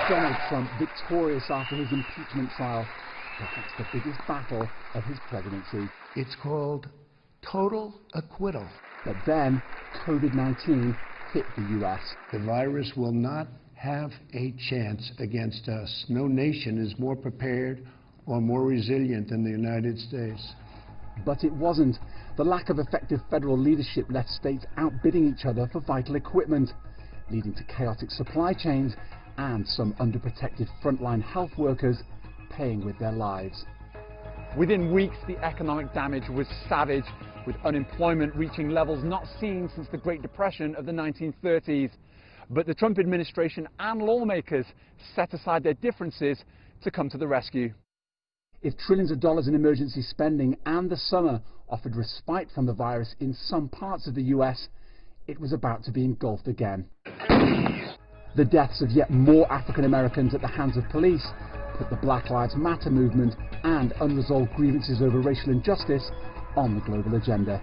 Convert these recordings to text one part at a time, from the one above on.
Donald Trump victorious after his impeachment trial, perhaps the biggest battle of his presidency. It's called total acquittal. But then, COVID-19 hit the U.S. The virus will not have a chance against us. No nation is more prepared or more resilient than the United States. But it wasn't. The lack of effective federal leadership left states outbidding each other for vital equipment, leading to chaotic supply chains and some underprotected frontline health workers paying with their lives. Within weeks, the economic damage was savage, with unemployment reaching levels not seen since the Great Depression of the 1930s. But the Trump administration and lawmakers set aside their differences to come to the rescue. If trillions of dollars in emergency spending and the summer offered respite from the virus in some parts of the US, it was about to be engulfed again. The deaths of yet more African Americans at the hands of police put the Black Lives Matter movement and unresolved grievances over racial injustice on the global agenda.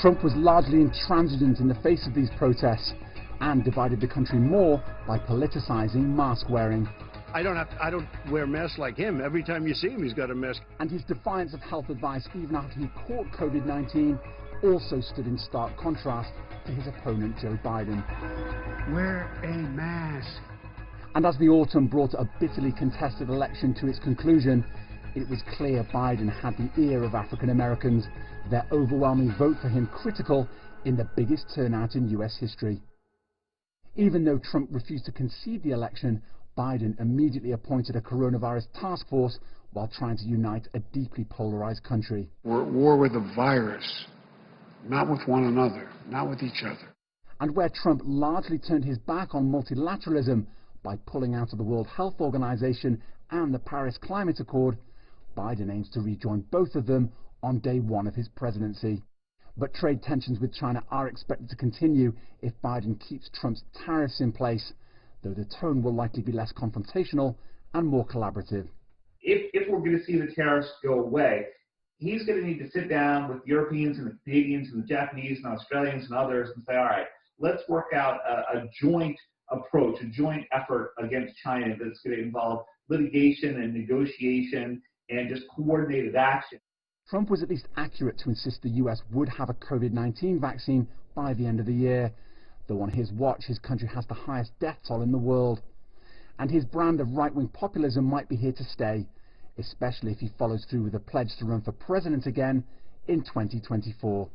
Trump was largely intransigent in the face of these protests and divided the country more by politicizing mask wearing. I don't wear masks like him. Every time you see him, he's got a mask. And his defiance of health advice, even after he caught COVID-19, also stood in stark contrast to his opponent, Joe Biden. Wear a mask. And as the autumn brought a bitterly contested election to its conclusion, it was clear Biden had the ear of African Americans, their overwhelming vote for him critical in the biggest turnout in US history. Even though Trump refused to concede the election, Biden immediately appointed a coronavirus task force while trying to unite a deeply polarized country. We're at war with the virus, not with one another, not with each other. And where Trump largely turned his back on multilateralism by pulling out of the World Health Organization and the Paris Climate Accord, Biden aims to rejoin both of them on day one of his presidency. But trade tensions with China are expected to continue if Biden keeps Trump's tariffs in place, though the tone will likely be less confrontational and more collaborative. If we're going to see the tariffs go away, he's going to need to sit down with Europeans and the Canadians and the Japanese and Australians and others and say, all right, let's work out a joint approach, a joint effort against China that's going to involve litigation and negotiation and just coordinated action. Trump was at least accurate to insist the US would have a COVID-19 vaccine by the end of the year, though on his watch his country has the highest death toll in the world. And his brand of right-wing populism might be here to stay, especially if he follows through with a pledge to run for president again in 2024.